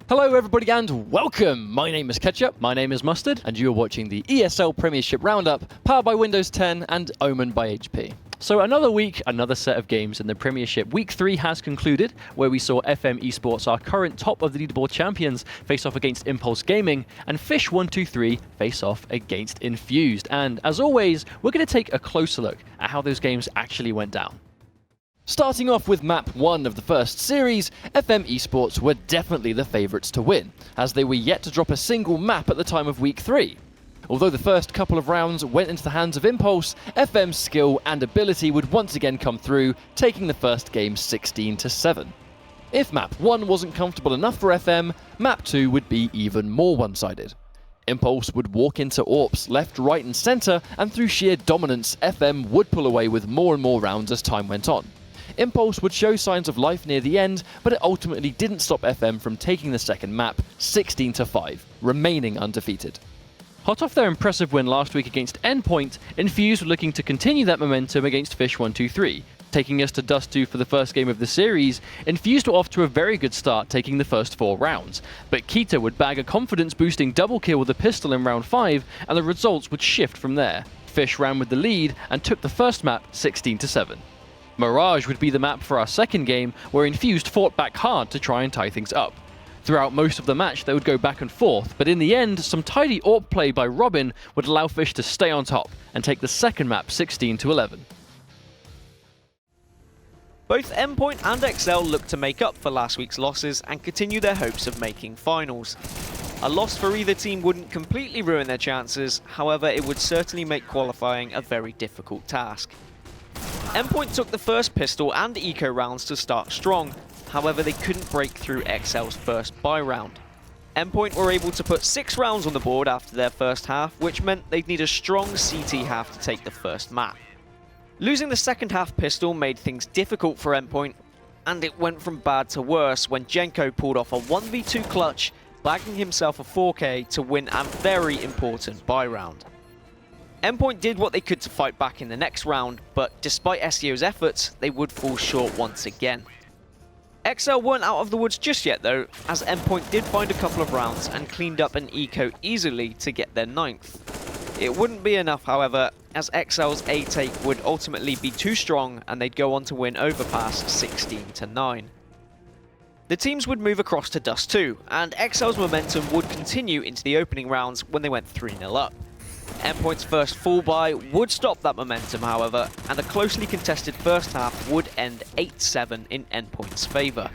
Hello everybody and welcome! My name is Ketchup, my name is Mustard, and you're watching the ESL Premiership Roundup, powered by Windows 10 and Omen by HP. So another week, another set of games in the Premiership. Week 3 has concluded, where we saw FM Esports, our current top of the leaderboard champions, face off against Impulse Gaming, and Fish123 face off against Infused. And as always, we're going to take a closer look at how those games actually went down. Starting off with map 1 of the first series, FM Esports were definitely the favourites to win, as they were yet to drop a single map at the time of week 3. Although the first couple of rounds went into the hands of Impulse, FM's skill and ability would once again come through, taking the first game 16-7. If map 1 wasn't comfortable enough for FM, map 2 would be even more one-sided. Impulse would walk into AWPs left, right and centre, and through sheer dominance, FM would pull away with more and more rounds as time went on. Impulse would show signs of life near the end, but it ultimately didn't stop FM from taking the second map 16-5, remaining undefeated. Hot off their impressive win last week against Endpoint, Infused were looking to continue that momentum against Fish123. Taking us to Dust 2 for the first game of the series, Infused were off to a very good start, taking the first 4 rounds. But Kita would bag a confidence-boosting double kill with a pistol in round 5, and the results would shift from there. Fish ran with the lead and took the first map 16-7. Mirage would be the map for our second game, where Infused fought back hard to try and tie things up. Throughout most of the match they would go back and forth, but in the end some tidy AWP play by Robin would allow Fish to stay on top and take the second map 16-11. Both Endpoint and ESL looked to make up for last week's losses and continue their hopes of making finals. A loss for either team wouldn't completely ruin their chances, however it would certainly make qualifying a very difficult task. Endpoint took the first pistol and eco rounds to start strong, however they couldn't break through ESL's first buy round. Endpoint were able to put 6 rounds on the board after their first half, which meant they'd need a strong CT half to take the first map. Losing the second half pistol made things difficult for Endpoint, and it went from bad to worse when Jenko pulled off a 1v2 clutch, bagging himself a 4K to win a very important buy round. Endpoint did what they could to fight back in the next round, but despite SEO's efforts, they would fall short once again. ESL weren't out of the woods just yet though, as Endpoint did find a couple of rounds and cleaned up an eco easily to get their 9th. It wouldn't be enough however, as ESL's A take would ultimately be too strong and they'd go on to win Overpass 16-9. The teams would move across to Dust 2, and ESL's momentum would continue into the opening rounds when they went 3-0 up. Endpoint's first full buy would stop that momentum however, and a closely contested first half would end 8-7 in Endpoint's favour.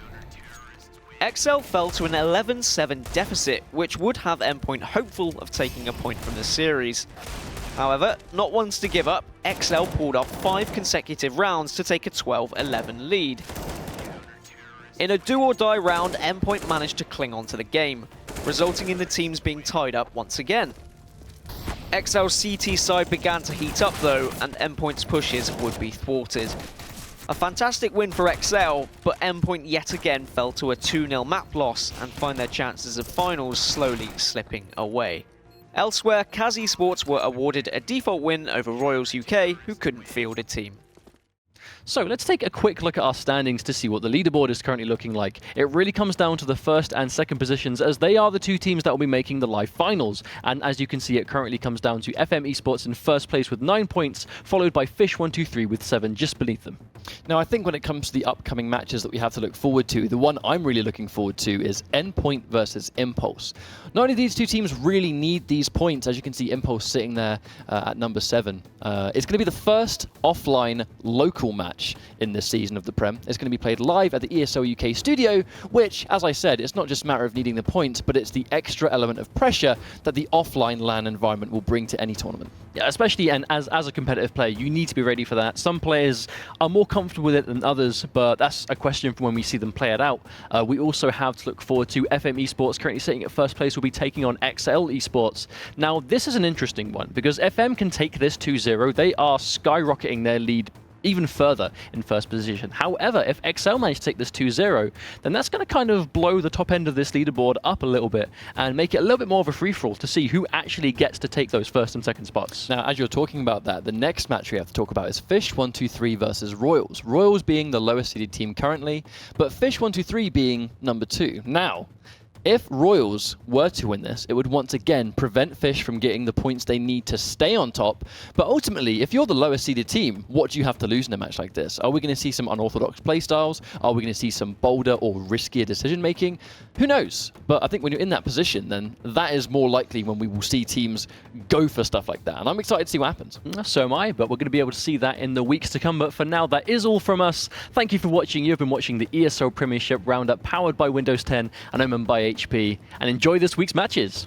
ESL fell to an 11-7 deficit, which would have Endpoint hopeful of taking a point from the series. However, not ones to give up, ESL pulled off 5 consecutive rounds to take a 12-11 lead. In a do-or-die round, Endpoint managed to cling on to the game, resulting in the teams being tied up once again. ESL's CT side began to heat up though, and Endpoint's pushes would be thwarted. A fantastic win for ESL, but Endpoint yet again fell to a 2-0 map loss and find their chances of finals slowly slipping away. Elsewhere, Kaz Esports were awarded a default win over Royals UK, who couldn't field a team. So let's take a quick look at our standings to see what the leaderboard is currently looking like. It really comes down to the first and second positions, as they are the 2 teams that will be making the live finals. And as you can see, it currently comes down to FM Esports in first place with 9 points, followed by Fish123 with 7 just beneath them. Now I think when it comes to the upcoming matches that we have to look forward to, the one I'm really looking forward to is Endpoint versus Impulse. Not only these 2 teams really need these points, as you can see Impulse sitting there at number 7. It's going to be the first offline local match in this season of the Prem. It's going to be played live at the ESL UK studio, which, as I said, it's not just a matter of needing the points, but it's the extra element of pressure that the offline LAN environment will bring to any tournament. Yeah, especially, and as a competitive player, you need to be ready for that. Some players are more comfortable with it than others, but that's a question for when we see them play it out. We also have to look forward to FM Esports, currently sitting at first place, will be taking on ESL Esports. Now, this is an interesting one, because FM can take this 2-0. They are skyrocketing their lead even further in first position. However, if ESL manage to take this 2-0, then that's going to kind of blow the top end of this leaderboard up a little bit and make it a little bit more of a free-for-all to see who actually gets to take those first and second spots. Now, as you're talking about that, the next match we have to talk about is Fish123 versus Royals. Royals being the lowest seeded team currently, but Fish123 being number 2. Now, If Royals were to win this, it would once again prevent Fish from getting the points they need to stay on top. But ultimately, if you're the lowest seeded team, what do you have to lose in a match like this? Are we going to see some unorthodox playstyles? Are we going to see some bolder or riskier decision making? Who knows? But I think when you're in that position, then that is more likely when we will see teams go for stuff like that. And I'm excited to see what happens. So am I, but we're going to be able to see that in the weeks to come. But for now, that is all from us. Thank you for watching. You've been watching the ESL Premiership Roundup powered by Windows 10 and Omen by HP. And enjoy this week's matches.